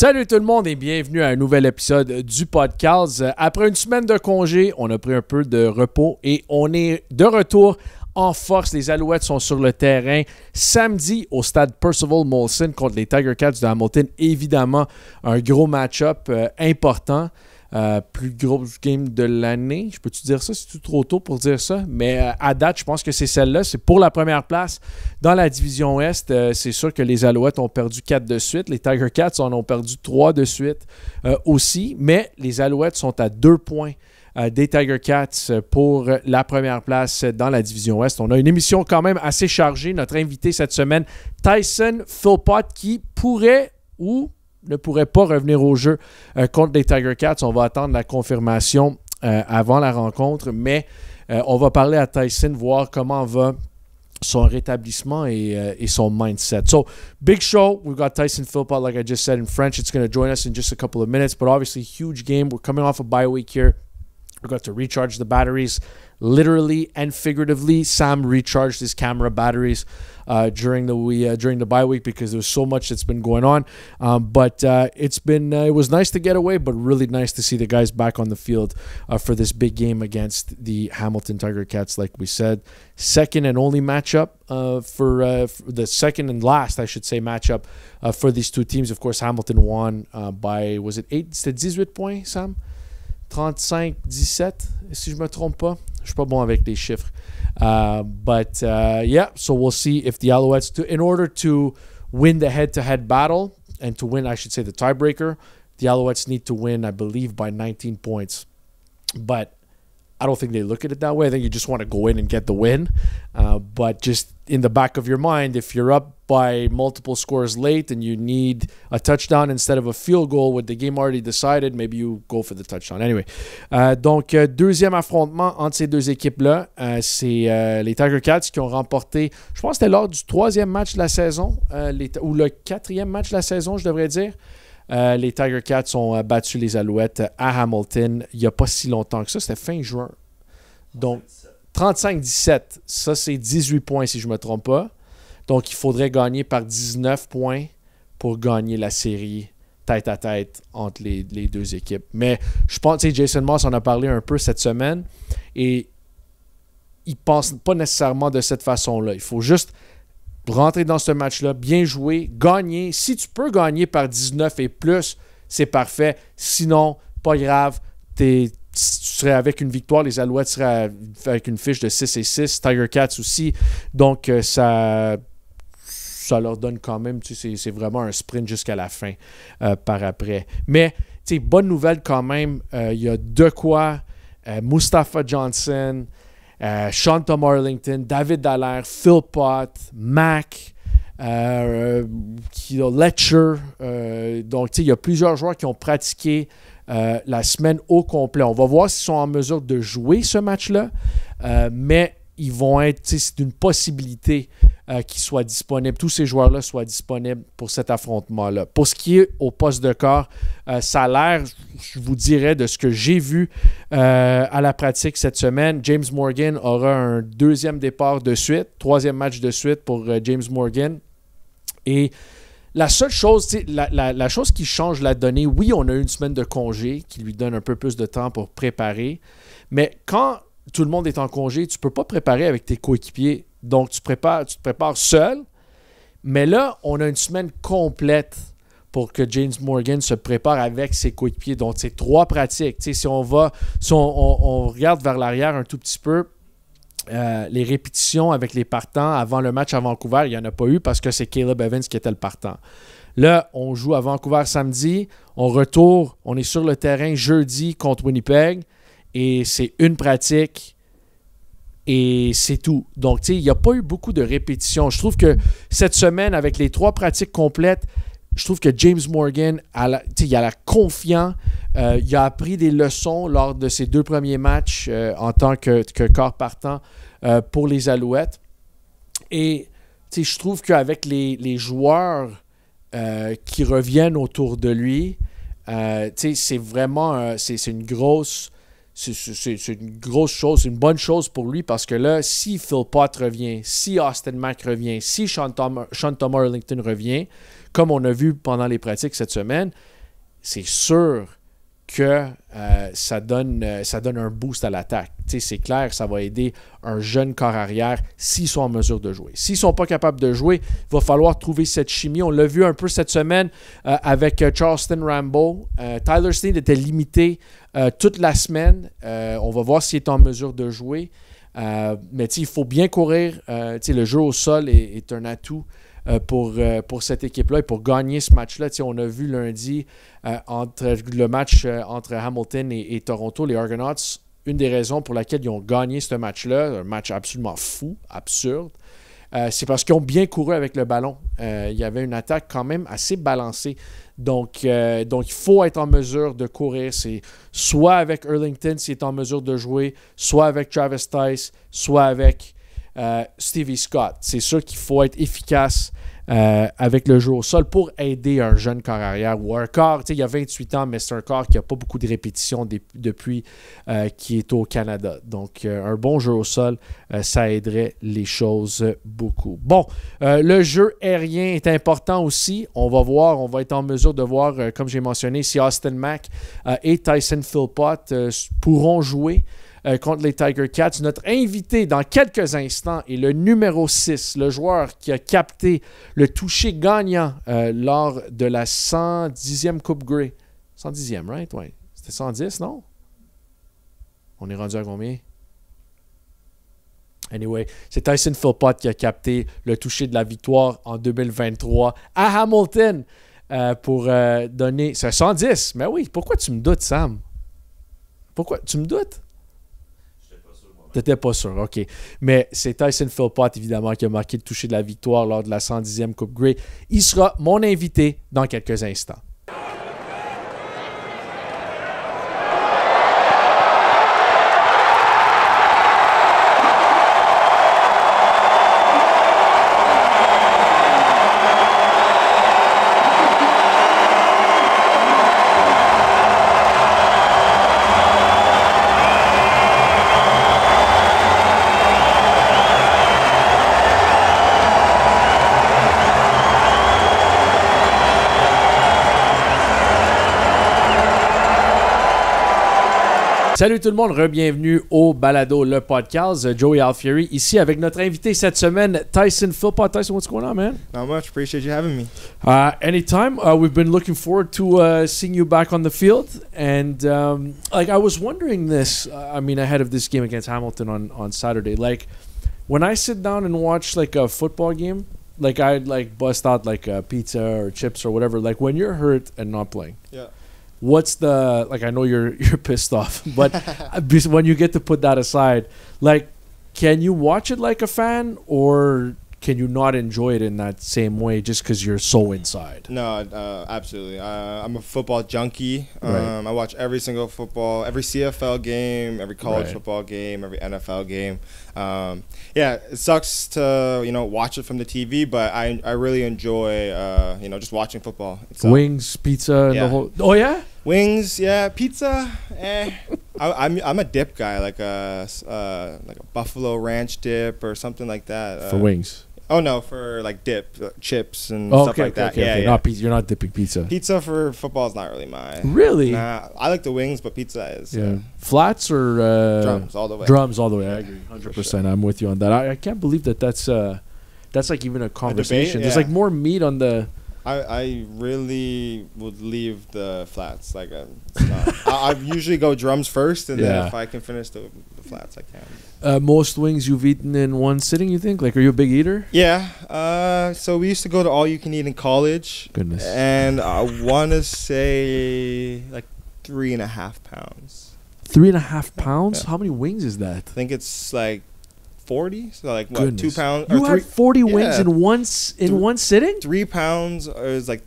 Salut tout le monde et bienvenue à un nouvel épisode du PodcAls. Après une semaine de congé, on a pris un peu de repos et on est de retour en force. Les Alouettes sont sur le terrain samedi au stade Percival Molson contre les Tiger Cats de Hamilton. Évidemment, un gros match-up important. Plus grosse game de l'année. Je peux-tu dire ça? C'est trop tôt pour dire ça? Mais à date, je pense que c'est celle-là. C'est pour la première place dans la division Ouest. C'est sûr que les Alouettes ont perdu 4 de suite. Les Tiger Cats en ont perdu 3 de suite aussi. Mais les Alouettes sont à 2 points des Tiger Cats pour la première place dans la division Ouest. On a une émission quand même assez chargée. Notre invité cette semaine, Tyson Philpot, qui pourrait ou ne pourrait pas revenir au jeu contre les Tiger Cats. On va attendre la confirmation avant la rencontre, mais on va parler à Tyson, voir comment va son rétablissement et son mindset. So, big show. We've got Tyson Philpot, like I just said in French. It's going to join us in just a couple of minutes, but obviously, huge game. We're coming off a bye week here. We've got to recharge the batteries, literally and figuratively. Sam recharged his camera batteries during the bye week because there's so much that's been going on. But it was nice to get away, but really nice to see the guys back on the field for this big game against the Hamilton Tiger Cats. Like we said, second and only matchup for the second and last, I should say, matchup for these two teams. Of course, Hamilton won by, was it 8? C'était 18 points, Sam? 35-17, si je me trompe pas. Je suis pas bon avec les chiffres. Yeah, so we'll see if the Alouettes, in order to win the head-to-head battle, and to win, I should say, the tiebreaker, the Alouettes need to win, I believe, by 19 points. But I don't think they look at it that way. I think you just want to go in and get the win. But just in the back of your mind, if you're up by multiple scores late and you need a touchdown instead of a field goal with the game already decided, maybe you go for the touchdown. Anyway, donc deuxième affrontement entre ces deux équipes-là, c'est les Tiger Cats qui ont remporté, je pense que c'était lors du troisième match de la saison, ou le quatrième match de la saison, je devrais dire. Les Tiger Cats ont battu les Alouettes à Hamilton il n'y a pas si longtemps que ça. C'était fin juin. Donc, 35-17. Ça, c'est 18 points si je ne me trompe pas. Donc, il faudrait gagner par 19 points pour gagner la série tête-à-tête entre les deux équipes. Mais je pense, tu sais, Jason Moss en a parlé un peu cette semaine et il ne pense pas nécessairement de cette façon-là. Il faut juste rentrer dans ce match-là, bien jouer, gagner. Si tu peux gagner par 19 et plus, c'est parfait. Sinon, pas grave. Tu serais avec une victoire. Les Alouettes seraient avec une fiche de 6-6. Tiger Cats aussi. Donc, ça leur donne quand même, tu sais, c'est vraiment un sprint jusqu'à la fin par après. Mais, tu sais, bonne nouvelle quand même. Il y a de quoi. Mustafa Johnson, Shantom Arlington, David Dallaire, Philpot, Mac, Letcher. Donc, il y a plusieurs joueurs qui ont pratiqué la semaine au complet. On va voir s'ils sont en mesure de jouer ce match-là, mais ils vont être, c'est une possibilité qu'ils soient disponibles, tous ces joueurs-là soient disponibles pour cet affrontement-là. Pour ce qui est au poste de corps, ça a l'air, je vous dirais, de ce que j'ai vu à la pratique cette semaine, James Morgan aura un deuxième départ de suite, troisième match de suite pour James Morgan. Et la seule chose, la chose qui change la donnée, oui, on a une semaine de congé qui lui donne un peu plus de temps pour préparer, mais quand tout le monde est en congé, tu ne peux pas préparer avec tes coéquipiers. Donc, tu te prépares seul. Mais là, on a une semaine complète pour que James Morgan se prépare avec ses coéquipiers. Donc, c'est 3 pratiques. Si on regarde vers l'arrière un tout petit peu, les répétitions avec les partants avant le match à Vancouver, il n'y en a pas eu parce que c'est Caleb Evans qui était le partant. Là, on joue à Vancouver samedi. On est sur le terrain jeudi contre Winnipeg. Et c'est une pratique et c'est tout. Donc, tu sais, il n'y a pas eu beaucoup de répétitions. Je trouve que cette semaine, avec les 3 pratiques complètes, je trouve que James Morgan, il a l'air confiant. Il a appris des leçons lors de ses 2 premiers matchs en tant que corps partant pour les Alouettes. Et je trouve qu'avec les joueurs qui reviennent autour de lui, c'est vraiment c'est une grosse... C'est une grosse chose, c'est une bonne chose pour lui parce que là, si Philpot revient, si Austin Mack revient, si Shantom Arlington revient, comme on a vu pendant les pratiques cette semaine, c'est sûr que ça donne un boost à l'attaque. C'est clair, ça va aider un jeune corps arrière s'ils sont en mesure de jouer. S'ils ne sont pas capables de jouer, il va falloir trouver cette chimie. On l'a vu un peu cette semaine avec Charleston Rambo. Tyler Sneed était limité toute la semaine. On va voir s'il est en mesure de jouer. Mais il faut bien courir. Le jeu au sol est un atout pour cette équipe-là et pour gagner ce match-là. On a vu lundi le match entre Hamilton et Toronto, les Argonauts, une des raisons pour laquelle ils ont gagné ce match-là, un match absolument fou, absurde, c'est parce qu'ils ont bien couru avec le ballon. Il y avait une attaque quand même assez balancée. Donc, il faut être en mesure de courir. C'est soit avec Erlington s'il est en mesure de jouer, soit avec Travis Tice, soit avec Stevie Scott. C'est sûr qu'il faut être efficace avec le jeu au sol pour aider un jeune corps arrière ou un corps, il y a 28 ans, mais c'est un corps qui n'a pas beaucoup de répétitions depuis qu'il est au Canada. Donc, un bon jeu au sol, ça aiderait les choses beaucoup. Bon, le jeu aérien est important aussi. On va être en mesure de voir, comme j'ai mentionné, si Austin Mack et Tyson Philpot pourront jouer contre les Tiger Cats. Notre invité dans quelques instants est le numéro 6, le joueur qui a capté le toucher gagnant lors de la 110e Coupe Grey. 110e, right? Ouais. C'était 110, non? On est rendu à combien? Anyway, c'est Tyson Philpot qui a capté le toucher de la victoire en 2023 à Hamilton pour donner... C'est 110, mais oui, pourquoi tu me doutes, Sam? Pourquoi? Tu me doutes? T'étais pas sûr, OK. Mais c'est Tyson Philpot, évidemment, qui a marqué le toucher de la victoire lors de la 110e Coupe Grey. Il sera mon invité dans quelques instants. Salut tout le monde, re-bienvenue au Balado, le PodcAls. Joey Alfieri ici avec notre invité cette semaine, Tyson Philpot. Tyson, what's going on, man? Not much. Appreciate you having me. Anytime. We've been looking forward to seeing you back on the field. And I was wondering this, ahead of this game against Hamilton on Saturday. Like, when I sit down and watch like a football game, like I'd bust out like a pizza or chips or whatever. Like when you're hurt and not playing. Yeah. What's the, I know you're pissed off, but when you get to put that aside, can you watch it like a fan, or can you not enjoy it in that same way just because you're so inside? No, absolutely. I'm a football junkie. Right. I watch every single football, every CFL game, every college Right. football game, every NFL game. It sucks to watch it from the TV, but I really enjoy just watching football itself. Wings, pizza, Yeah. the whole. Oh yeah. Wings, yeah. Pizza, I'm a dip guy, like a buffalo ranch dip or something like that. For wings. Oh no, for like dip, chips and stuff like that. Okay. Yeah. Not pizza. You're not dipping pizza. Pizza for football is not really mine. Really? Nah, I like the wings, but pizza is. Yeah. Flats or Drums all the way. Drums all the way. I agree, 100%. Sure. I'm with you on that. I can't believe that's like even a conversation. yeah. There's like more meat on the. I really would leave the flats. I usually go drums first, and then if I can finish the flats, I can. Most wings you've eaten in one sitting, you think? Like, are you a big eater? Yeah. So we used to go to all you can eat in college. Goodness. And I want to say like 3.5 pounds. 3.5 pounds? Yeah. How many wings is that? I think it's like 40. So like what? Goodness. 2 pounds. You had 40 wings Yeah. in one sitting? 3 pounds is like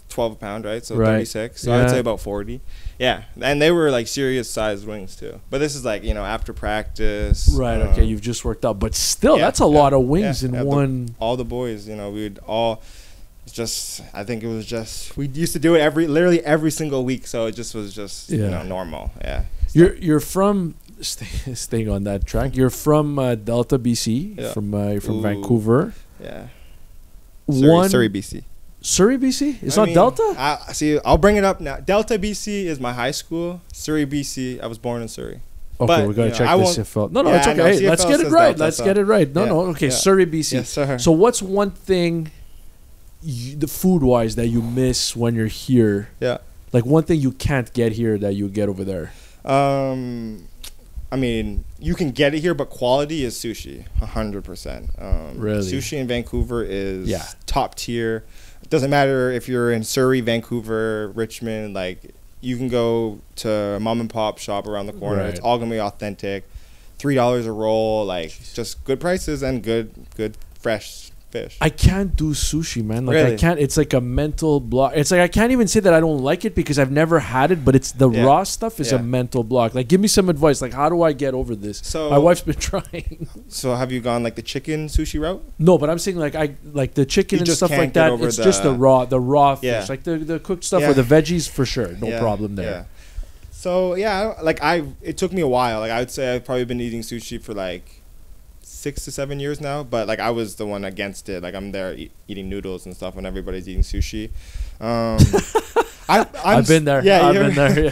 12 a pound, right? So Right. 36. So Yeah. I'd say about 40. Yeah. And they were like serious sized wings too. But this is like, after practice. Right, okay, you've just worked out. But still, that's a lot of wings in one. All the boys, we would all I think it was just, we used to do it literally every single week. So it just was normal. Yeah. You're from, staying on that track, you're from Delta, BC. Yeah. You're from Ooh. Vancouver. Yeah. One Surrey, BC. Surrey, BC? It's not Delta? See, I'll bring it up now. Delta, BC is my high school. Surrey, BC, I was born in Surrey. Okay, but, we got to check the CFL. No, it's okay. No, hey, let's get it right. Delta, let's get it right. No. Okay, Surrey, BC. Yes, sir. So what's one thing, the food-wise, that you miss when you're here? Yeah. Like one thing you can't get here that you get over there? I mean, you can get it here, but quality is sushi, 100%. Really? Sushi in Vancouver is top tier. It doesn't matter if you're in Surrey, Vancouver, Richmond. Like, you can go to a mom and pop shop around the corner. Right. It's all gonna be authentic. $3 a roll, like just good prices and good fresh fish. I can't do sushi, man. Like really? I can't. It's like a mental block. It's like I can't even say that I don't like it because I've never had it. But it's the raw stuff is a mental block. Like, give me some advice. Like, how do I get over this? So my wife's been trying. So have you gone like the chicken sushi route? No, but I'm saying like the chicken and stuff like that. It's just the raw fish. Like the cooked stuff or the veggies for sure. No problem there. Yeah. So it took me a while. Like, I would say I've probably been eating sushi for like 6 to 7 years now, but like I was the one against it. Like, I'm there eating noodles and stuff when everybody's eating sushi. I've been there. Yeah, I've been there.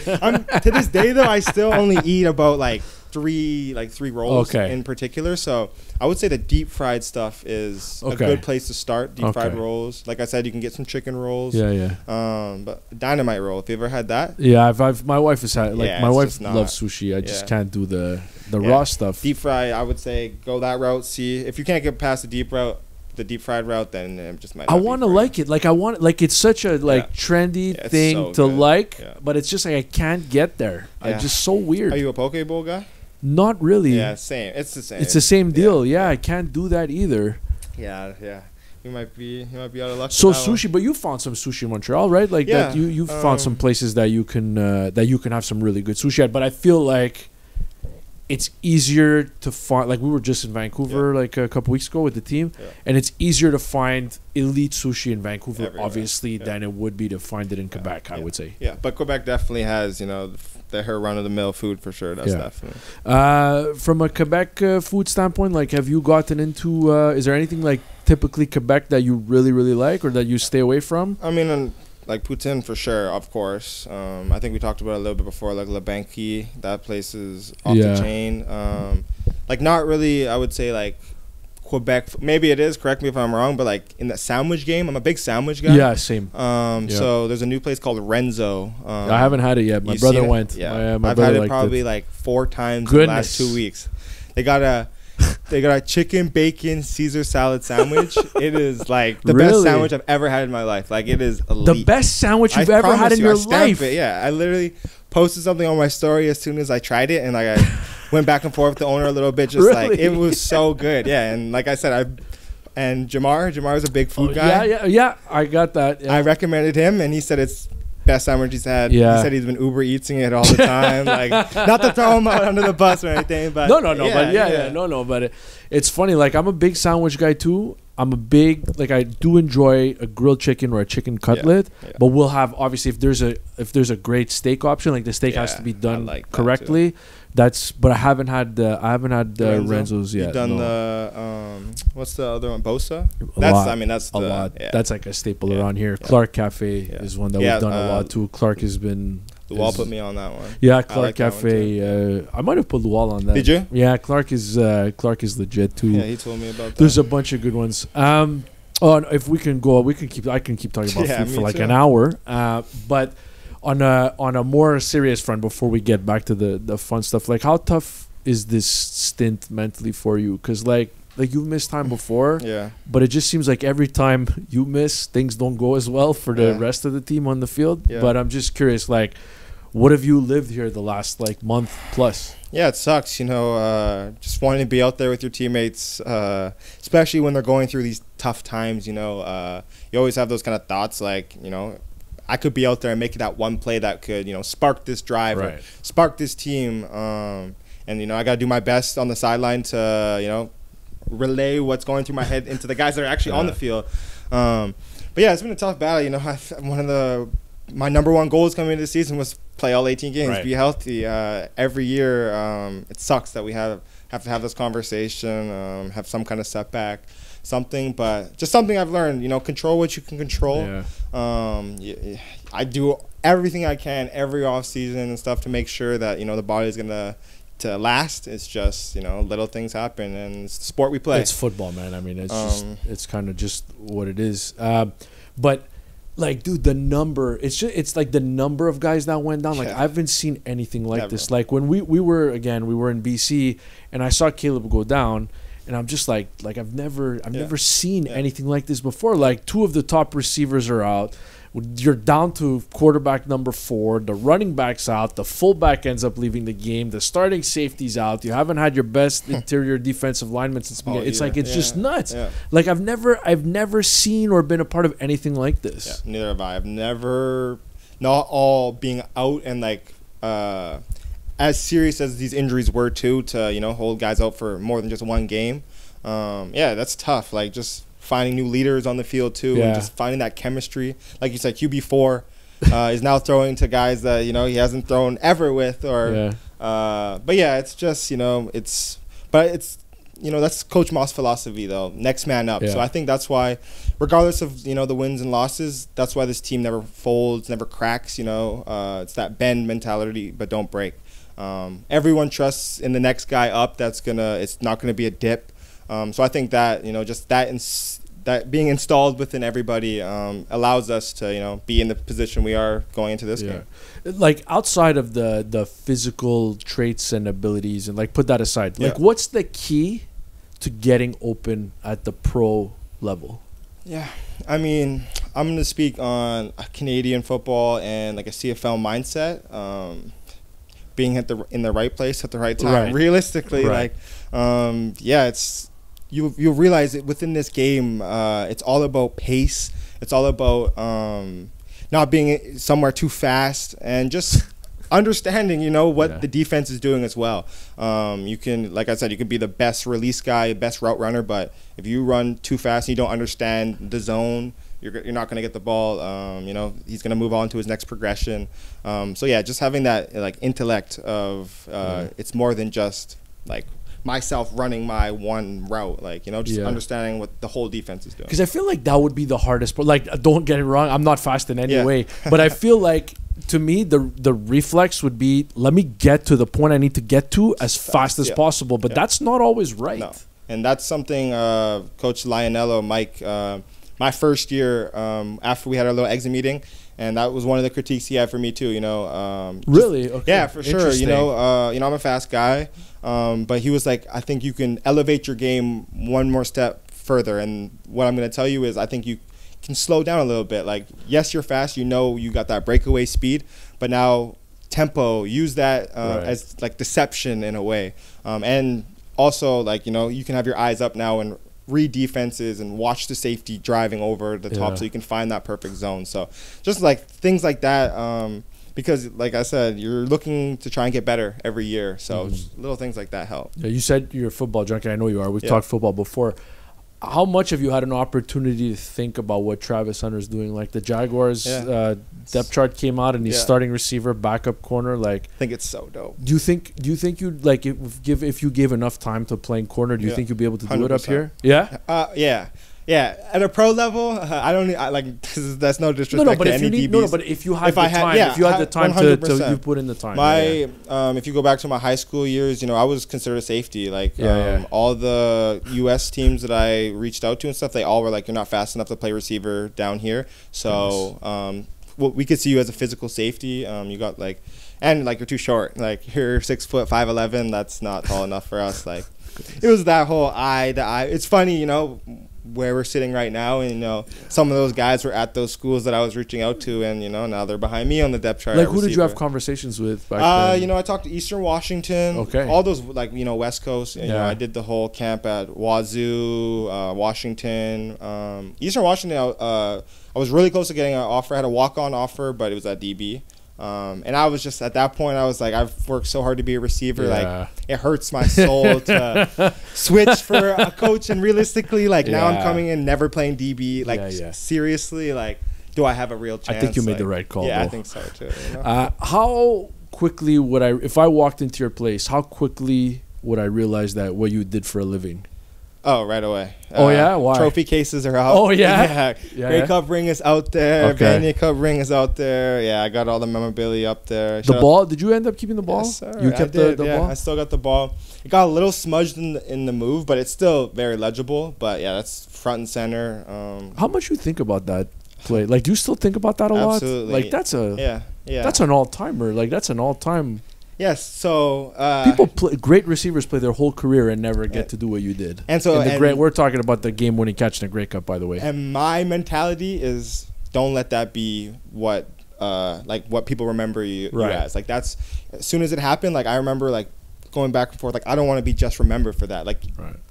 To this day though, I still only eat about like three rolls in particular. So I would say the deep fried stuff is a good place to start. Deep fried rolls. Like I said, you can get some chicken rolls. But dynamite roll. Have you ever had that? Yeah, my wife has had. Like, my wife loves sushi. I just can't do the raw stuff. Deep fry, I would say go that route. See if you can't get past the deep fried route, then it just might. I want to like it. Like, it's such a trendy thing to like, but it's just like I can't get there. It's just so weird. Are you a poke bowl guy? Not really. Yeah, same. It's the same. It's the same deal. Yeah, I can't do that either. Yeah. You might be out of luck. So sushi, but you found some sushi in Montreal, right? Like that. You found some places that you can have some really good sushi at. But I feel like it's easier to find. Like, we were just in Vancouver like a couple weeks ago with the team, and it's easier to find elite sushi in Vancouver, obviously, than it would be to find it in Quebec. I would say. Yeah, but Quebec definitely has her run-of-the-mill food for sure. That's definitely. From a Quebec food standpoint, like, have you gotten into? Is there anything like typically Quebec that you really, really like, or that you stay away from? I mean, like poutine for sure, of course. I think we talked about it a little bit before, like Le Banqui. That place is off the chain. Like, not really. I would say like Quebec. Maybe it is. Correct me if I'm wrong. But like in the sandwich game, I'm a big sandwich guy. Yeah, same. So there's a new place called Renzo. I haven't had it yet. My brother went. Yeah, I've had it probably like 4 times in the last 2 weeks. They got a chicken bacon Caesar salad sandwich. It is like the best sandwich I've ever had in my life. Like, it is elite. The best sandwich you've ever had in your life. Yeah, I literally posted something on my story as soon as I tried it, and like I went back and forth with the owner a little bit. Just like, it was so good. Yeah, and like I said, Jamar's a big food guy. Yeah. I got that. Yeah. I recommended him, and he said it's best sandwich he's had. Yeah. He said he's been Uber eating it all the time. Like, not to throw him out under the bus or anything, but but it's funny. Like, I'm a big sandwich guy too. I do enjoy a grilled chicken or a chicken cutlet, but we'll have, obviously, if there's a great steak option, like the steak has to be done correctly. But I haven't had Renzo's yet. You've done the what's the other one? Bosa. That's a lot. Yeah. That's like a staple around here. Clark Cafe is one that we've done a lot too. Clark has been. Lual put me on that one. Yeah, Clark like Cafe. I might have put Lual on that. Did you? Yeah, Clark is legit too. Yeah, he told me about that. There's a bunch of good ones. If we can go, I can keep talking about food for like an hour. But on a more serious front, before we get back to the fun stuff, like, how tough is this stint mentally for you? Because like you've missed time before, but it just seems like every time you miss, things don't go as well for the rest of the team on the field. But I'm just curious, like, what have you lived here the last like month plus? Yeah, it sucks, just wanting to be out there with your teammates, especially when they're going through these tough times. You always have those kind of thoughts, like, I could be out there and make that one play that could, spark this drive, or spark this team. And, I got to do my best on the sideline to, relay what's going through my head into the guys that are actually on the field. But yeah, it's been a tough battle. My number one goals coming into the season was play all 18 games, be healthy. Every year, it sucks that we have to have this conversation, have some kind of setback. something. But just something I've learned, control what you can control. Yeah. I do everything I can every off season and stuff to make sure that the body is gonna to last. It's just little things happen, and it's the sport we play. It's football, man. I mean, it's kind of just what it is. But like, dude, the number, it's like the number of guys that went down. Like, I haven't seen anything like this. Like when we were in BC, and I saw Caleb go down, and I'm just like I've never seen anything like this before. Like, 2 of the top receivers are out. You're down to quarterback number 4. The running back's out. The fullback ends up leaving the game. The starting safety's out. You haven't had your best interior defensive lineman since the beginning. It's like it's just nuts. Yeah. Like I've never seen or been a part of anything like this. Yeah, neither have I. I've never, not all being out and like as serious as these injuries were too, to hold guys out for more than just one game. Yeah, that's tough. Like just finding new leaders on the field too, and just finding that chemistry. Like you said, QB4 is now throwing to guys that he hasn't thrown ever with, or but yeah, it's just that's Coach Moss' philosophy though. Next man up. So I think that's why, regardless of the wins and losses, that's why this team never folds, never cracks. It's that bend mentality, but don't break. Everyone trusts in the next guy up. It's not gonna be a dip. So I think that just that being installed within everybody allows us to be in the position we are going into this game. Like outside of the physical traits and abilities, and like put that aside, like what's the key to getting open at the pro level? Yeah, I mean, I'm going to speak on Canadian football and like a CFL mindset. Being in the right place at the right time. Realistically, it's. You'll realize that within this game, it's all about pace. It's all about not being somewhere too fast, and just understanding, what the defense is doing as well. You can, like I said, you can be the best release guy, best route runner, but if you run too fast and you don't understand the zone, you're not going to get the ball. He's going to move on to his next progression. So yeah, just having that like intellect of it's more than just like myself running my one route, like understanding what the whole defense is doing. Because I feel like that would be the hardest part. Like, don't get it wrong, I'm not fast in any way, but I feel like to me the reflex would be, let me get to the point I need to get to as fast as possible, but that's not always right. No. And that's something Coach Lionello, Mike, my first year after we had our little exit meeting, and that was one of the critiques he had for me too. Really? Okay. Yeah, for sure. I'm a fast guy, but he was like, I think you can elevate your game one more step further. And what I'm going to tell you is, I think you can slow down a little bit. Like, yes, you're fast. You got that breakaway speed, but now tempo. Use that as like deception in a way, and also like you can have your eyes up now and read defenses and watch the safety driving over the top, so you can find that perfect zone. So just like things like that, because like I said, you're looking to try and get better every year. So just little things like that help. Yeah, you said you're a football junkie. I know you are. We've talked football before. How much have you had an opportunity to think about what Travis Hunter's doing? Like the Jaguars depth chart came out, and he's starting receiver, backup corner. Like, I think it's so dope. Do you think you'd like if you gave enough time to playing corner? Do you think you'd be able to do 100%. It up here? Yeah. Yeah, at a pro level, that's no disrespect to any DBs. But if you had the time to you put in the time. If you go back to my high school years, I was considered a safety. Like all the U.S. teams that I reached out to and stuff, they all were like, you're not fast enough to play receiver down here. So we could see you as a physical safety. You got like, and like you're too short. Like you're 6 foot 5'11". That's not tall enough for us. Like it was that whole eye to eye. It's funny, where we're sitting right now, and some of those guys were at those schools that I was reaching out to, and now they're behind me on the depth chart. Like who did you have conversations with back then? I talked to Eastern Washington, all those like West Coast. I did the whole camp at Wazoo, Washington, Eastern Washington. I was really close to getting an offer. I had a walk-on offer, but it was at DB. And I was just at that point, I was like, I've worked so hard to be a receiver. Like it hurts my soul to switch for a coach. And realistically, like now I'm coming in, never playing DB. Like seriously, like, do I have a real chance? I think you made the right call. Yeah, though. I think so too. How quickly if I walked into your place, how quickly would I realize that what you did for a living? Oh, right away. Oh, yeah? Why? Trophy cases are out. Oh, yeah? Grey Cup ring is out there. Okay. Vanier Cup ring is out there. Yeah, I got all the memorabilia up there. The ball, did you end up keeping the ball? Yes, sir. You kept the ball? I still got the ball. It got a little smudged in the move, but it's still very legible. But, yeah, that's front and center. How much you think about that play? Like, do you still think about that a lot? Absolutely. Like, that's that's an all-timer. Like, that's an all-time. Yes, so great receivers play their whole career and never get to do what you did. And so we're talking about the game-winning catch in the Grey Cup, by the way. And my mentality is don't let that be what people remember you as. Like, that's as soon as it happened. Like, I remember like going back and forth. Like, I don't want to be just remembered for that. Like,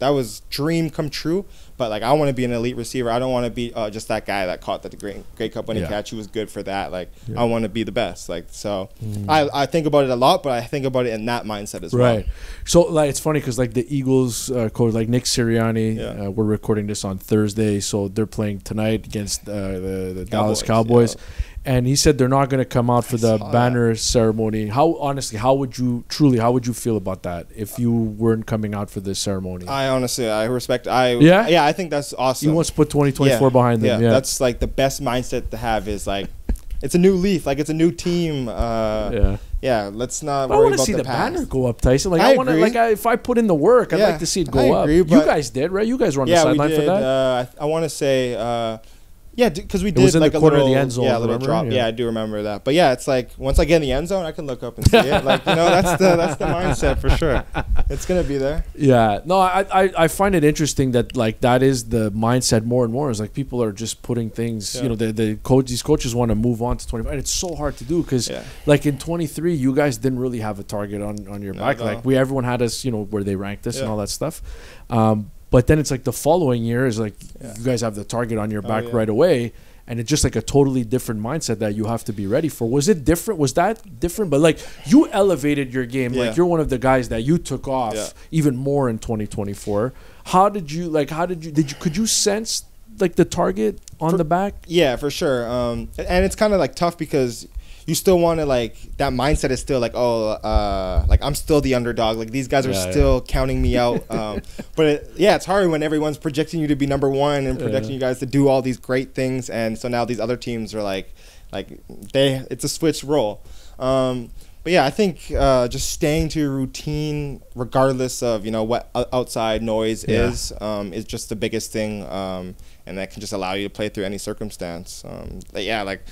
that was dream come true. But like, I want to be an elite receiver. I don't want to be just that guy that caught the Grey Cup winning catch. Who was good for that. Like, I want to be the best. Like, so I think about it a lot, but I think about it in that mindset as well. Right. So like, it's funny because like the Eagles coach, like Nick Sirianni, we're recording this on Thursday, so they're playing tonight against the Dallas Cowboys. Yeah. And he said they're not going to come out for the banner ceremony. How would you feel about that if you weren't coming out for this ceremony? I respect. I think that's awesome. He wants to put 2024 behind them. Yeah, that's like the best mindset to have. Is like, it's a new leaf. Like, it's a new team. Let's not worry about the past. I want to see the banner go up, Tyson. Like, I want to. Like, if I put in the work, I'd like to see it go up. You guys did, right? You guys were on the sideline for that. I want to say. Yeah, because we did was in like the corner a little, of the end zone. Yeah, a little drop. Yeah, I do remember that. But yeah, it's like once I get in the end zone, I can look up and see it. Like, that's the mindset for sure. It's gonna be there. Yeah, no, I find it interesting that like that is the mindset more and more. Is like people are just putting things. Yeah. These coaches want to move on to 25, and it's so hard to do because like in 23, you guys didn't really have a target on your back. Like everyone had us, where they ranked us and all that stuff. But then it's like the following year is like you guys have the target on your back right away, and it's just like a totally different mindset that you have to be ready for. Was it different? Was that different? But like you elevated your game. Like you're one of the guys that you took off even more in 2024. Could you sense like the target on the back? Yeah, for sure. And it's kind of like tough because you still want to like that mindset is still like like I'm still the underdog, like these guys are still counting me out, but it's hard when everyone's projecting you to be number one and projecting you guys to do all these great things, and so now these other teams are like it's a switch role. But yeah, I think just staying to your routine regardless of what outside noise is just the biggest thing, and that can just allow you to play through any circumstance. Like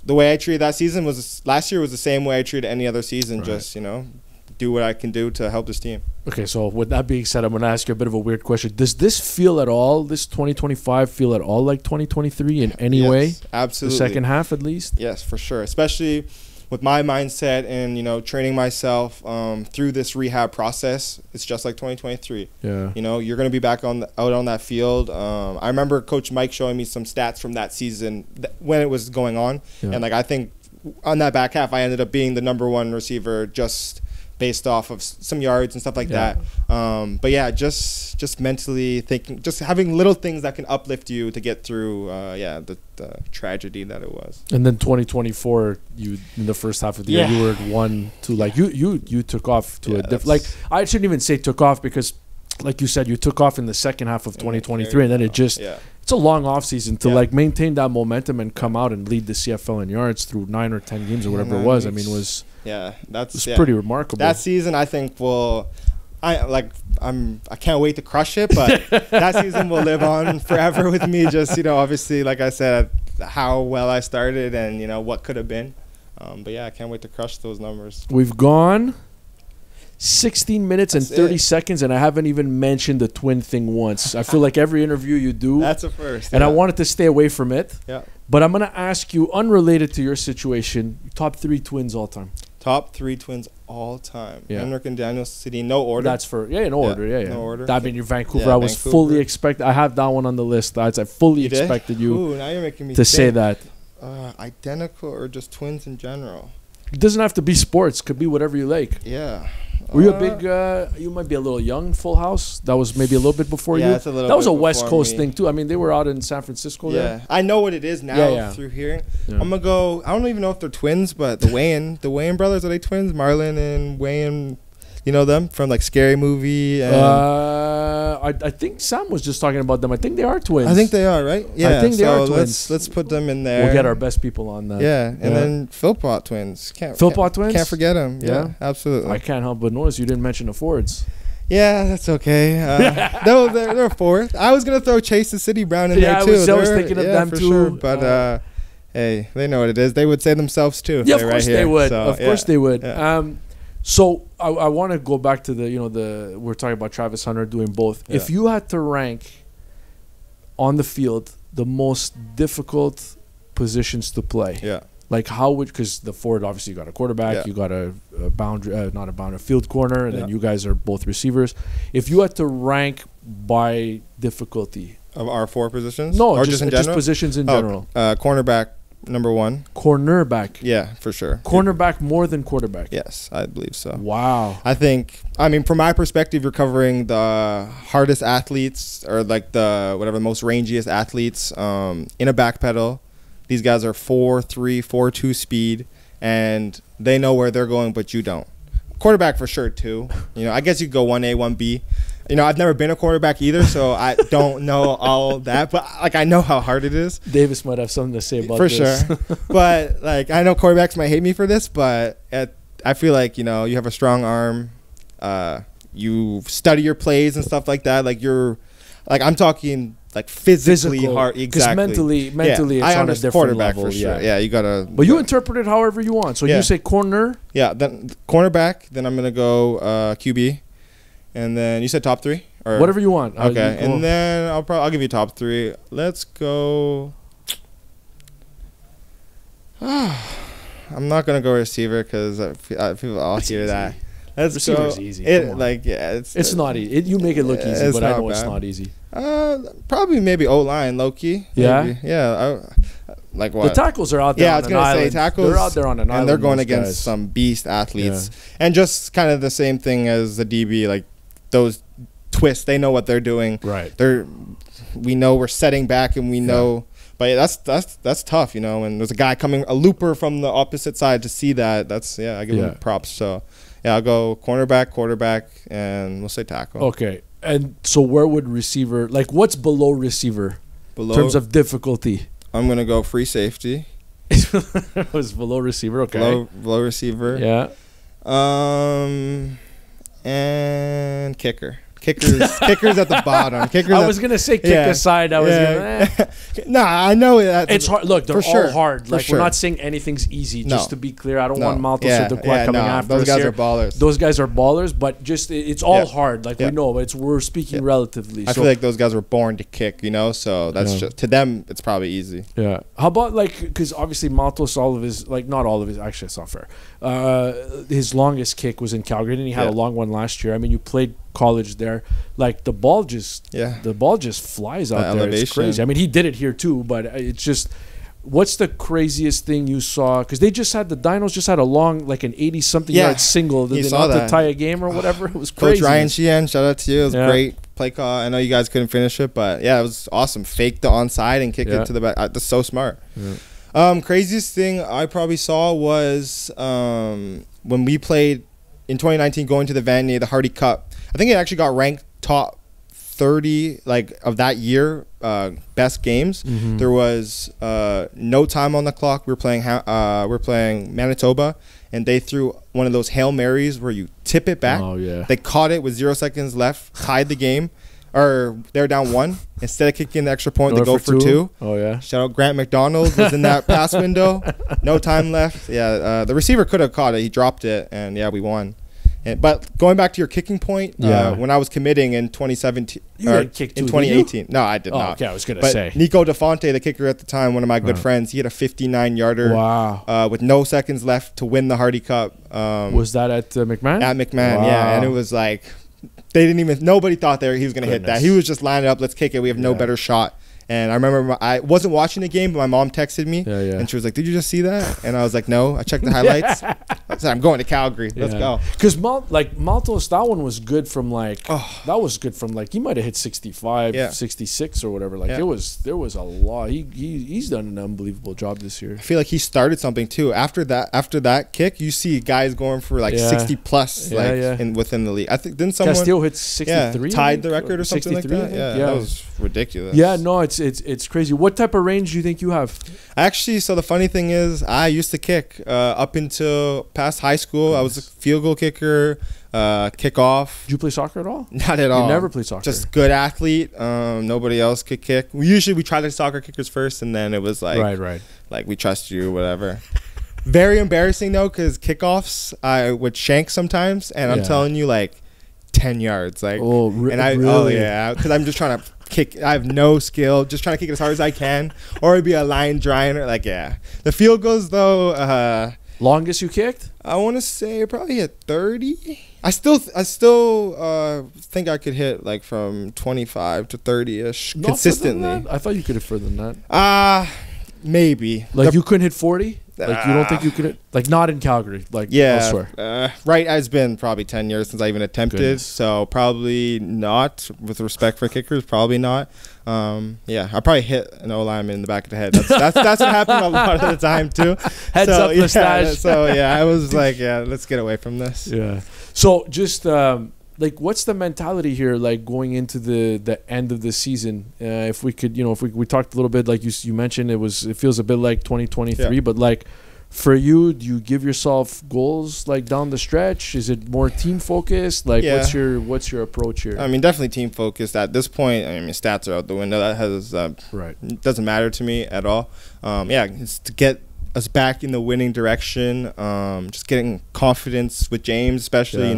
the way I treated that season last year was the same way I treated any other season. Just do what I can do to help this team. Okay, so with that being said, I'm going to ask you a bit of a weird question. Does this feel at all, this 2025 feel at all like 2023 in any way? Absolutely. The second half at least? Yes, for sure. Especially with my mindset and training myself through this rehab process. It's just like 2023. Yeah. You're going to be back out on that field. I remember Coach Mike showing me some stats from that season when it was going on, and like I think on that back half I ended up being the #1 receiver just based off of some yards and stuff like that. But yeah, just mentally thinking, just having little things that can uplift you to get through the tragedy that it was. And then 2024, in the first half of the year, you were at 1-2. Like you took off to a different. Like I shouldn't even say took off because, like you said, you took off in the second half of 2023, and then it just. Yeah. It's a long off season to like maintain that momentum and come out and lead the CFL in yards through 9 or 10 games or whatever it was. I mean, it was pretty remarkable. That season, I think I can't wait to crush it, but that season will live on forever with me. Just obviously, like I said, how well I started and what could have been. But yeah, I can't wait to crush those numbers. We've gone 16 minutes and 30 seconds, and I haven't even mentioned the twin thing once. I feel like every interview you do. That's a first. And I wanted to stay away from it. Yeah. But I'm going to ask you, unrelated to your situation, top 3 twins all time. Top 3 twins all time. Yeah. Henrik and Daniel City, no order. That's for, no order. Yeah. No order. I mean, you're Vancouver. I was fully expecting. I have that one on the list. I fully expected you now you're making me to say that. Identical or just twins in general? It doesn't have to be sports. Could be whatever you like. Yeah. Were you a big, you might be a little young, Full House? That was maybe a little bit before you? That's a little That was bit a West Coast me. thing, too. I mean, they were out in San Francisco there. I know what it is now through hearing. Yeah. I'm going to go, I don't even know if they're twins, but the Wayne brothers, are they twins? Marlon and Wayne. You know them from like Scary Movie? And I think Sam was just talking about them. I think they are twins. I think they are, right? Yeah. I think they are twins. Let's put them in there. We'll get our best people on that. Yeah, and then Philpot twins. Philpot twins? Can't forget them. Yeah, absolutely. I can't help but notice you didn't mention the Fords. Yeah, that's okay. No, they're fourth. I was gonna throw Chase and City Brown in there too. I was thinking of them too. Sure. But hey, they know what it is. They would say themselves too. Yeah, of course they would. So, of course they would. Yeah. So I want to go back to the we're talking about Travis Hunter doing both. Yeah. If you had to rank on the field the most difficult positions to play, like how would, because the forward obviously you got a quarterback, you got a boundary, not a boundary, a field corner, and then you guys are both receivers. If you had to rank by difficulty of our 4 positions, no, or just positions in general, cornerback. Number 1. Cornerback. Yeah, for sure. Cornerback more than quarterback. Yes, I believe so. Wow. I mean, from my perspective, you're covering the hardest athletes, or like the most rangiest athletes in a back pedal. These guys are 4.3, 4.2 speed, and they know where they're going, but you don't. Quarterback for sure too. I guess you could go 1A, 1B. I've never been a quarterback either, so I don't know all that. But like, I know how hard it is. Davis might have something to say about this. For sure. But like, I know quarterbacks might hate me for this, but I feel like you have a strong arm. You study your plays and stuff like that. Like I'm talking like physically hard. Exactly. Because mentally, it's on a different level. For sure. Yeah, you gotta. But you interpret it however you want. So you say corner. Yeah, then cornerback. Then I'm gonna go QB. And then you said top 3, or whatever you want. Okay, and then I'll give you top 3. Let's go. I'm not gonna go receiver because people all hear that. Let's Receiver's go. Easy. It's not easy. You make it look easy, but I know it's not easy. Probably maybe O-line, low-key. Yeah, maybe. Yeah. Like what? The tackles are out there. Yeah, I was gonna say tackles. They're out there on an island, and they're going against some beast athletes, and just kind of the same thing as the DB. Like those twists, they know what they're doing. Right. We know we're setting back, and we know. But that's tough, And there's a guy coming, a looper from the opposite side to see that. I give him props. So I'll go cornerback, quarterback, and we'll say tackle. Okay. And so where would receiver, like what's below receiver in terms of difficulty? I'm going to go free safety. It was below receiver, okay. Below receiver. Yeah. And kicker. Kickers at the bottom. I was gonna say kick aside. I was gonna. Nah, I know that it's hard. Look, they're all hard. Like we're not saying anything's easy. Just to be clear, I don't want Maltos or Dequat coming after us. Those guys are ballers. Those guys are ballers, but just it's all hard. Like we know, but we're speaking relatively. I feel like those guys were born to kick. So that's just to them. It's probably easy. Yeah. How about because obviously Maltos, all of his not all of his. Actually, it's not fair. His longest kick was in Calgary, and he had a long one last year. I mean, you played college there, like the ball just flies out there. It's crazy. I mean, he did it here too, but it's just, what's the craziest thing you saw? Because the Dinos just had a long, like an 80-something yard single. Did they not to tie a game or whatever? It was crazy. Coach Ryan Sheehan, shout out to you. It was great play call. I know you guys couldn't finish it, but it was awesome. Fake the onside and kick it to the back. That's so smart. Craziest thing I probably saw was when we played in 2019 going to the Vanier, the Hardy Cup. I think it actually got ranked top 30 of that year best games. There was no time on the clock. We're playing Manitoba, and they threw one of those Hail Marys where you tip it back. They caught it with 0 seconds left, tied the game, or they're down 1. Instead of kicking the extra point, they go for 2. Shout out Grant McDonald was in that pass window. No time left. The receiver could have caught it. He dropped it, and we won. But going back to your kicking point, when I was committing in 2017, in 2018, no, I did not. Okay, I was gonna say Nico DeFonte, the kicker at the time, one of my good friends, he had a 59-yarder. Wow. With no seconds left to win the Hardy Cup. Was that at McMahon? At McMahon, and it was like nobody thought he was gonna hit that. He was just lining up, let's kick it. We have no better shot. And I remember I wasn't watching the game, but my mom texted me, and she was like, "Did you just see that?" And I was like, "No." I checked the highlights. said, I'm going to Calgary. Let's go. Because Maltos, that one was good from he might have hit 65, 66 or whatever. Like there was a lot. He's done an unbelievable job this year. I feel like he started something too. After that kick, you see guys going for like 60 plus within the league. I think didn't someone Castillo hit 63? Tied the record or something like that. Yeah, that was ridiculous. Yeah, no, it's crazy. What type of range do you think you have? Actually, so the funny thing is, I used to kick up until past high school. I was a field goal kicker, kickoff. Did you play soccer at all? Not at all. You never played soccer? Just good athlete. Nobody else could kick. We try the soccer kickers first, and then it was like, right. Like, we trust you, whatever. Very embarrassing, though, because kickoffs, I would shank sometimes, and I'm telling you, like, 10 yards. Like, really? Because I'm just trying to kick. I have no skill, just trying to kick it as hard as I can, or it'd be a line driver. Like, the field goals, though, longest you kicked? I want to say probably hit 30. I still think I could hit like from 25 to 30-ish consistently. I thought you could hit further than that. Maybe. Like you couldn't hit 40? Like you don't think you could hit, like not in Calgary, like elsewhere? Right, it's been probably 10 years since I even attempted, so probably not. With respect for kickers, probably not. I probably hit an O-lineman in the back of the head. That's what happened a lot of the time too. Heads up mustache. So I was like, let's get away from this. Yeah. So just like, what's the mentality here, like going into the end of the season? If we could, if we talked a little bit, like you mentioned, it feels a bit like 2023, but like for you, do you give yourself goals like down the stretch? Is it more team focused? Like what's your approach here? I mean, definitely team focused at this point. I mean, stats are out the window. That has doesn't matter to me at all. It's to get us back in the winning direction, just getting confidence with James, especially.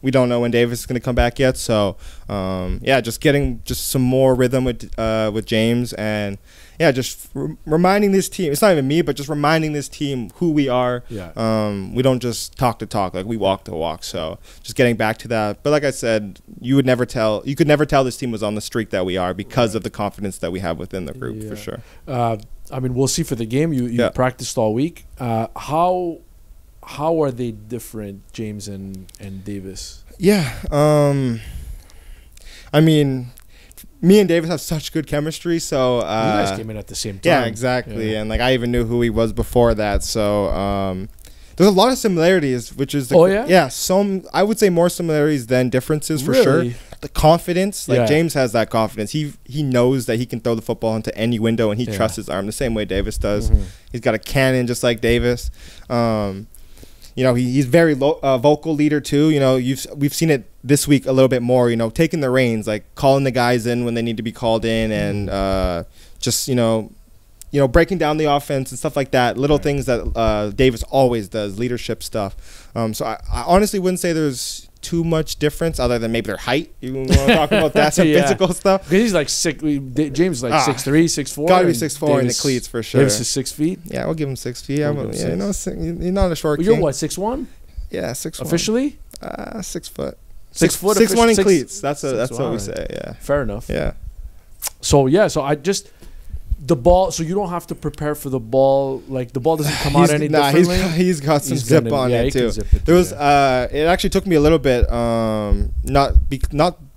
We don't know when Davis is going to come back yet, so just getting some more rhythm with James, and just reminding this team, it's not even me, but just reminding this team who we are. We don't just talk the talk, like we walk the walk. So just getting back to that. But like I said, you could never tell this team was on the streak that we are because of the confidence that we have within the group, for sure. I mean, we'll see for the game. You practiced all week. How are they different, James and Davis? I mean, me and Davis have such good chemistry, so you guys came in at the same time. Yeah, exactly. And like I even knew who he was before that. So there's a lot of similarities, which is some, I would say, more similarities than differences for sure. The confidence, like James has that confidence. He knows that he can throw the football into any window, and he trusts his arm the same way Davis does. He's got a cannon just like Davis. He's very vocal leader too. We've seen it this week a little bit more. Taking the reins, like calling the guys in when they need to be called in, and just breaking down the offense and stuff like that. Little things that Davis always does, leadership stuff. So I honestly wouldn't say there's too much difference other than maybe their height. You want to talk about that, some physical stuff? Because he's like James is like 6'3", 6'4". Got to be 6'4" in the cleats for sure. Davis is 6 feet. Yeah, we'll give him 6 feet. You're not a short. You're what, 6'1"? Yeah, 6'1". Officially? 6 foot. 6 foot. 6'1" in cleats. That's what we say. Yeah. Fair enough. Yeah. So I just. The ball, so you don't have to prepare for the ball. Like the ball doesn't come out any differently. He's got some zip on it too. There was it actually took me a little bit, not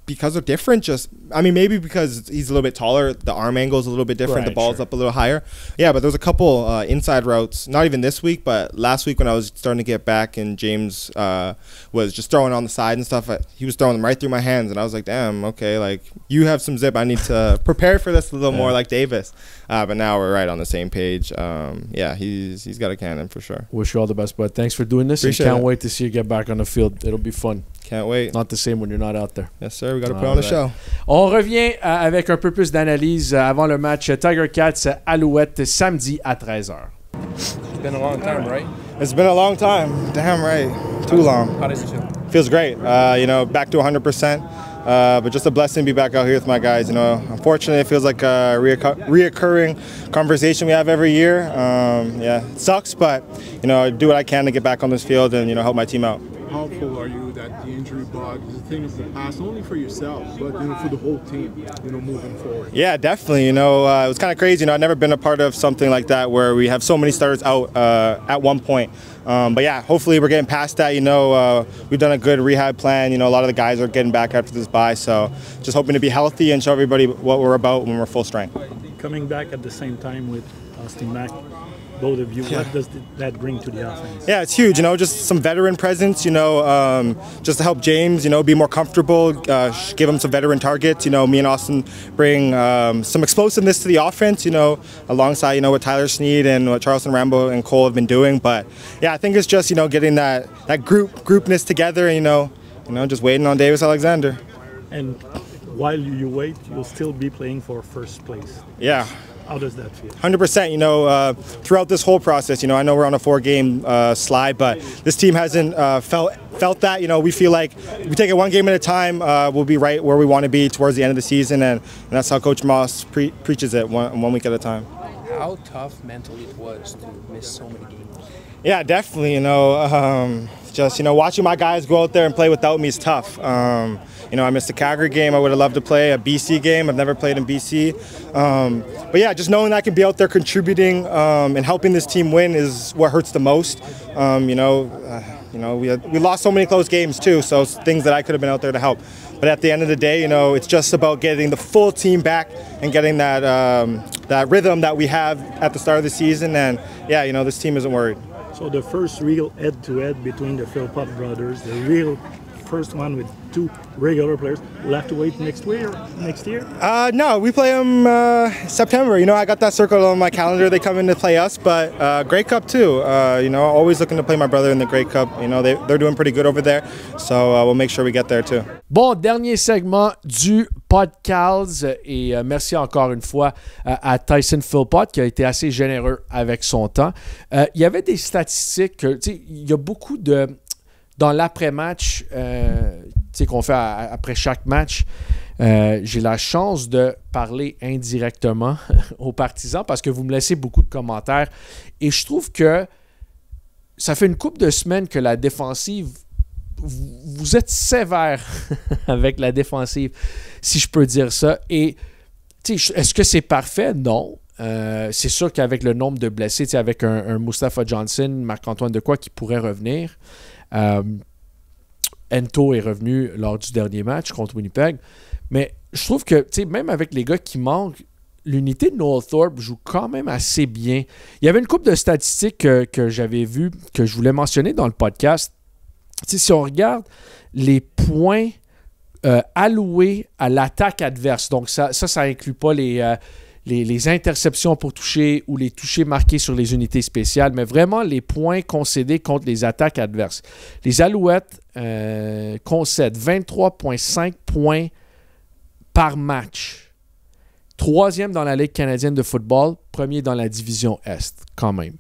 because they're different, just maybe because he's a little bit taller, the arm angle is a little bit different, the ball's up a little higher. But there was a couple inside routes, not even this week, but last week when I was starting to get back and James was just throwing on the side and stuff, he was throwing them right through my hands, and I was like, damn, okay, like you have some zip. I need to prepare for this a little more like Davis. But now we're right on the same page. He's got a cannon for sure. Wish you all the best, bud. Thanks for doing this. Can't wait to see you get back on the field. It'll be fun. Can't wait. Not the same when you're not out there. Yes, sir. We got to put on the show. On revient avec un peu plus d'analyse avant le match Tiger Cats Alouettes samedi à 13h. It's been a long time, right? It's been a long time. Damn right. Too long. How does it feel? Feels great. Back to 100%. But just a blessing to be back out here with my guys. Unfortunately, it feels like a reoccurring conversation we have every year. It sucks, but do what I can to get back on this field and help my team out. hopeful are you that the injury bug is a thing of the past, not only for yourself, but for the whole team, moving forward? Yeah, definitely. It was kind of crazy. I've never been a part of something like that where we have so many starters out at one point. But yeah, hopefully we're getting past that. We've done a good rehab plan. A lot of the guys are getting back after this bye. So just hoping to be healthy and show everybody what we're about when we're full strength. Coming back at the same time with Austin Mack, both of you, what does that bring to the offense? Yeah, it's huge. Just some veteran presence. Just to help James. Be more comfortable. Give him some veteran targets. Me and Austin bring some explosiveness to the offense. Alongside what Tyler Sneed and what Charleston Rambo and Cole have been doing. But yeah, I think it's just getting that groupness together. And just waiting on Davis Alexander. And while you wait, you'll still be playing for first place. Yeah. How does that feel? 100%. Throughout this whole process, I know we're on a 4-game slide, but this team hasn't felt that. We feel like if we take it one game at a time, we'll be right where we want to be towards the end of the season, and that's how Coach Moss preaches it, one week at a time. How tough mentally it was to miss so many games? Yeah, definitely. Just watching my guys go out there and play without me is tough. I missed the Calgary game. I would have loved to play a BC game. I've never played in BC. But yeah, just knowing that I can be out there contributing and helping this team win is what hurts the most. We lost so many close games too, so it's things that I could have been out there to help. But at the end of the day, it's just about getting the full team back and getting that rhythm that we have at the start of the season. And yeah, this team isn't worried. So the first real head-to-head between the Philpot brothers, the real first one with two regular players, we'll have to wait next year? No, we play them September. I got that circled on my calendar. They come in to play us, but Grey Cup too. Always looking to play my brother in the Grey Cup. They're doing pretty good over there, so we'll make sure we get there too. Bon, dernier segment du PodcAls et merci encore une fois à Tyson Philpot qui a été assez généreux avec son temps. Il y avait des statistiques, il y a beaucoup de... Dans l'après-match qu'on fait après chaque match, j'ai la chance de parler indirectement aux partisans parce que vous me laissez beaucoup de commentaires. Et je trouve que ça fait une couple de semaines que la défensive, vous êtes sévère avec la défensive, si je peux dire ça. Et est-ce que c'est parfait? Non. C'est sûr qu'avec le nombre de blessés, avec un Mustafa Johnson, Marc-Antoine Dequoy qui pourrait revenir, Ento est revenu lors du dernier match contre Winnipeg. Mais je trouve que même avec les gars qui manquent, l'unité de Noel Thorpe joue quand même assez bien. Il y avait une couple de statistiques que j'avais vues, que je voulais mentionner dans le podcast. Si on regarde les points alloués à l'attaque adverse, donc ça inclut pas les interceptions pour toucher ou les touchés marqués sur les unités spéciales, mais vraiment les points concédés contre les attaques adverses. Les Alouettes concèdent 23,5 points par match. 3e dans la Ligue canadienne de football, 1er dans la division Est, quand même.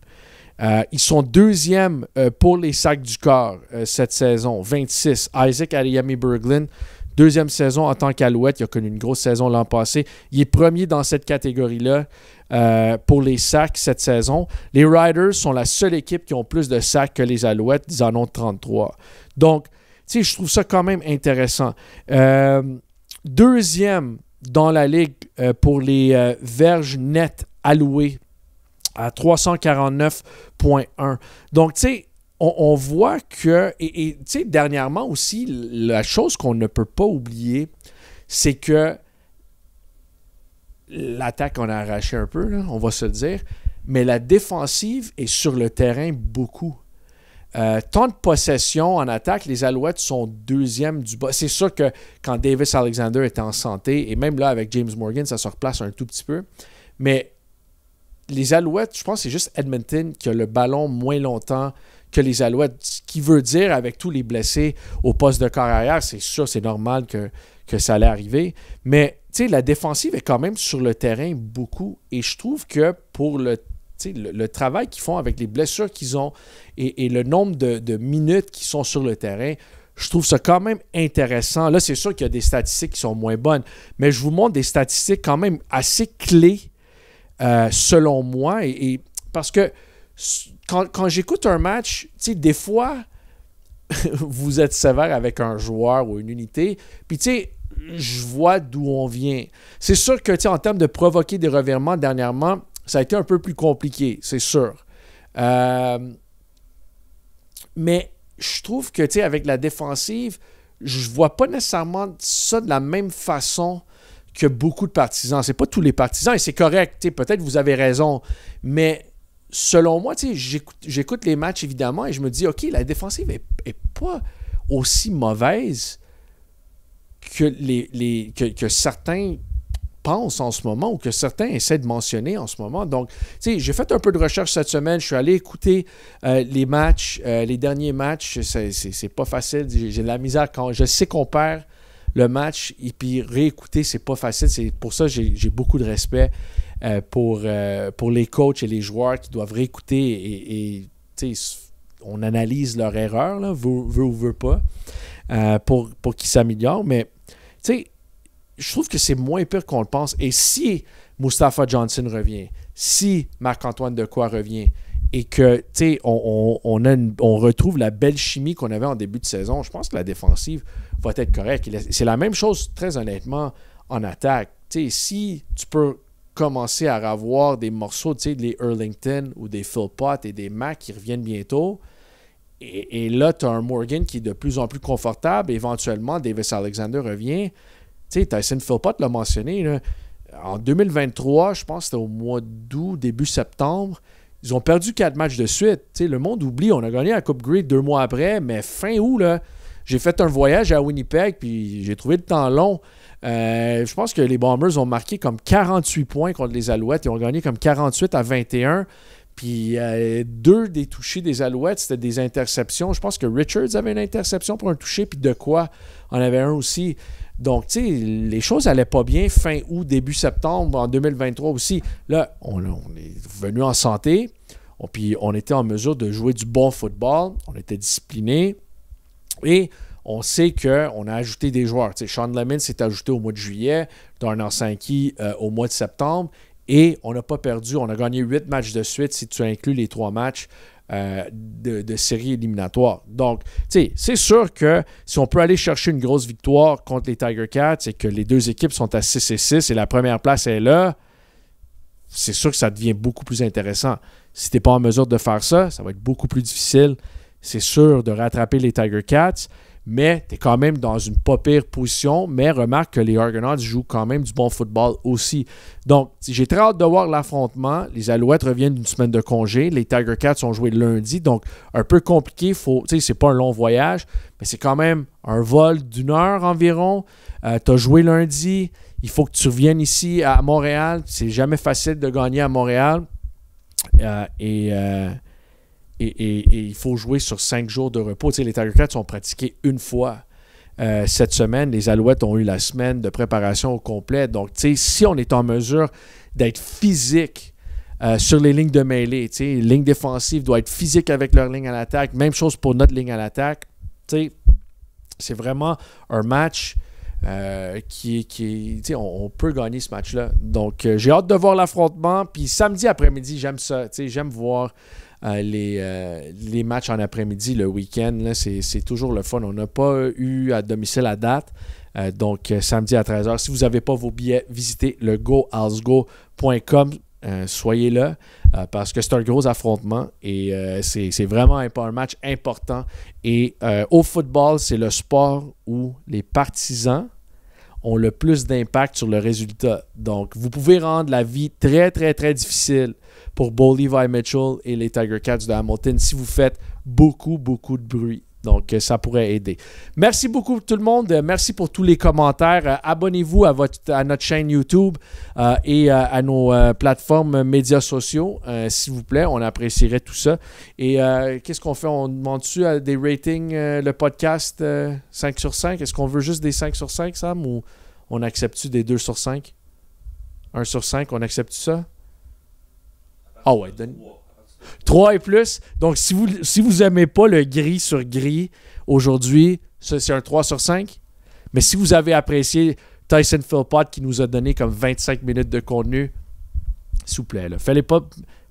Ils sont 2e pour les sacs du corps cette saison, 26. Isaac Ariami-Berglund, 2e saison en tant qu'Alouette. Il a connu une grosse saison l'an passé. Il est 1er dans cette catégorie-là pour les sacs cette saison. Les Riders sont la seule équipe qui ont plus de sacs que les Alouettes. Ils en ont 33. Donc, je trouve ça quand même intéressant. 2e dans la Ligue pour les verges nettes allouées à 349,1. Donc, on voit que, et dernièrement aussi, la chose qu'on ne peut pas oublier, c'est que l'attaque, on a arraché un peu, là, on va se le dire, mais la défensive est sur le terrain beaucoup. Temps de possession en attaque, les Alouettes sont 2e du bas. C'est sûr que quand Davis Alexander était en santé, et même là avec James Morgan, ça se replace un tout petit peu, mais les Alouettes, je pense que c'est juste Edmonton qui a le ballon moins longtemps que les Alouettes. Ce qui veut dire, avec tous les blessés au poste de corps arrière, c'est sûr, c'est normal que ça allait arriver. Mais, la défensive est quand même sur le terrain beaucoup. Et je trouve que pour le travail qu'ils font avec les blessures qu'ils ont et le nombre de minutes qu'ils sont sur le terrain, je trouve ça quand même intéressant. Là, c'est sûr qu'il y a des statistiques qui sont moins bonnes, mais je vous montre des statistiques quand même assez clés selon moi. Et parce que quand j'écoute un match, des fois, vous êtes sévère avec un joueur ou une unité. Puis, tu sais, je vois d'où on vient. C'est sûr que, tu sais, en termes de provoquer des revirements, dernièrement, ça a été un peu plus compliqué, c'est sûr. Mais je trouve que, tu sais, avec la défensive, je vois pas nécessairement ça de la même façon que beaucoup de partisans. C'est pas tous les partisans, et c'est correct, tu sais, peut-être vous avez raison, mais selon moi, tu sais, j'écoute les matchs, évidemment, et je me dis, OK, la défensive est pas aussi mauvaise que certains pensent en ce moment ou que certains essaient de mentionner en ce moment. Donc, tu sais, j'ai fait un peu de recherche cette semaine. Je suis allé écouter les matchs, les derniers matchs. C'est pas facile. J'ai de la misère quand je sais qu'on perd le match et puis réécouter, c'est pas facile. C'est pour ça que j'ai beaucoup de respect pour les coachs et les joueurs qui doivent réécouter et tu sais, on analyse leur erreur, là, veut ou veut pas, pour qu'ils s'améliorent. Mais, tu sais, je trouve que c'est moins pire qu'on le pense. Et si Mustapha Johnson revient, si Marc-Antoine Dequoy revient, et que, tu sais, on retrouve la belle chimie qu'on avait en début de saison, je pense que la défensive va être correcte. C'est la même chose, très honnêtement, en attaque. Tu sais, si tu peux commencer à avoir des morceaux, tu sais, des Hurlington ou des Philpot et des Mac qui reviennent bientôt, et là, tu as un Morgan qui est de plus en plus confortable, éventuellement, Davis Alexander revient. Tu sais, Tyson Philpot l'a mentionné, là, en 2023, je pense que c'était au mois d'août, début septembre, ils ont perdu 4 matchs de suite. Tu sais, le monde oublie, on a gagné la Coupe Grey 2 mois après, mais fin août, là, j'ai fait un voyage à Winnipeg, puis j'ai trouvé le temps long. Je pense que les Bombers ont marqué comme 48 points contre les Alouettes. Ils ont gagné comme 48-21. Puis 2 des touchés des Alouettes, c'était des interceptions. Je pense que Richards avait une interception pour un touché, puis Dequoy en avait un aussi. Donc, tu sais, les choses n'allaient pas bien fin août, début septembre, en 2023 aussi. Là, on est venu en santé, puis on était en mesure de jouer du bon football, on était discipliné, et on sait qu'on a ajouté des joueurs. Tu sais, Sean Lemon s'est ajouté au mois de juillet, Darnell Sankey au mois de septembre, et on n'a pas perdu. On a gagné 8 matchs de suite si tu inclus les 3 matchs de série éliminatoire. Donc, tu sais, c'est sûr que si on peut aller chercher une grosse victoire contre les Tiger Cats et que les deux équipes sont à 6-6 et la première place est là, c'est sûr que ça devient beaucoup plus intéressant. Si tu n'es pas en mesure de faire ça, ça va être beaucoup plus difficile, c'est sûr, de rattraper les Tiger Cats, mais tu es quand même dans une pas pire position. Mais remarque que les Argonauts jouent quand même du bon football aussi. Donc, j'ai très hâte de voir l'affrontement. Les Alouettes reviennent d'une semaine de congé. Les Tiger Cats ont joué lundi, donc un peu compliqué. C'est pas un long voyage, mais c'est quand même un vol d'1 heure environ. Tu as joué lundi. Il faut que tu reviennes ici à Montréal. C'est jamais facile de gagner à Montréal. Et il faut jouer sur 5 jours de repos. Tu sais, les Tiger Cats ont pratiqué une fois cette semaine. Les Alouettes ont eu la semaine de préparation au complet. Donc, tu sais, si on est en mesure d'être physique sur les lignes de mêlée, tu sais, ligne défensive doit être physique avec leur ligne à l'attaque. Même chose pour notre ligne à l'attaque. Tu sais, c'est vraiment un match tu sais, on peut gagner ce match-là. Donc, j'ai hâte de voir l'affrontement. Puis samedi après-midi, j'aime ça. Tu sais, j'aime voir les matchs en après-midi, le week-end, là, c'est toujours le fun. On n'a pas eu à domicile à date. Donc, samedi à 13h. Si vous n'avez pas vos billets, visitez le goalsgo.com. Soyez là parce que c'est un gros affrontement et c'est vraiment un match important. Et au football, c'est le sport où les partisans ont le plus d'impact sur le résultat. Donc, vous pouvez rendre la vie très, très, très difficile pour Bo Levi Mitchell et les Tiger Cats de Hamilton si vous faites beaucoup, beaucoup de bruit. Donc, ça pourrait aider. Merci beaucoup tout le monde. Merci pour tous les commentaires. Abonnez-vous à notre chaîne YouTube et à nos plateformes médias sociaux, s'il vous plaît. On apprécierait tout ça. Et qu'est-ce qu'on fait? On demande-tu des ratings, le podcast 5 sur 5? Est-ce qu'on veut juste des 5 sur 5, Sam? Ou on accepte-tu des 2 sur 5? 1 sur 5, on accepte ça? Ah ouais, 3 et plus. Donc, si vous n'aimez pas le gris sur gris aujourd'hui, ça, c'est un 3 sur 5. Mais si vous avez apprécié Tyson Philpot qui nous a donné comme 25 minutes de contenu, s'il vous plaît, là, fallait pas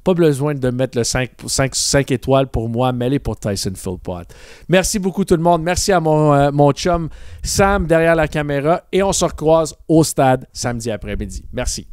Pas besoin de mettre le 5 étoiles pour moi, mêlé pour Tyson Philpot. Merci beaucoup tout le monde. Merci à mon chum Sam derrière la caméra et on se recroise au stade samedi après-midi. Merci.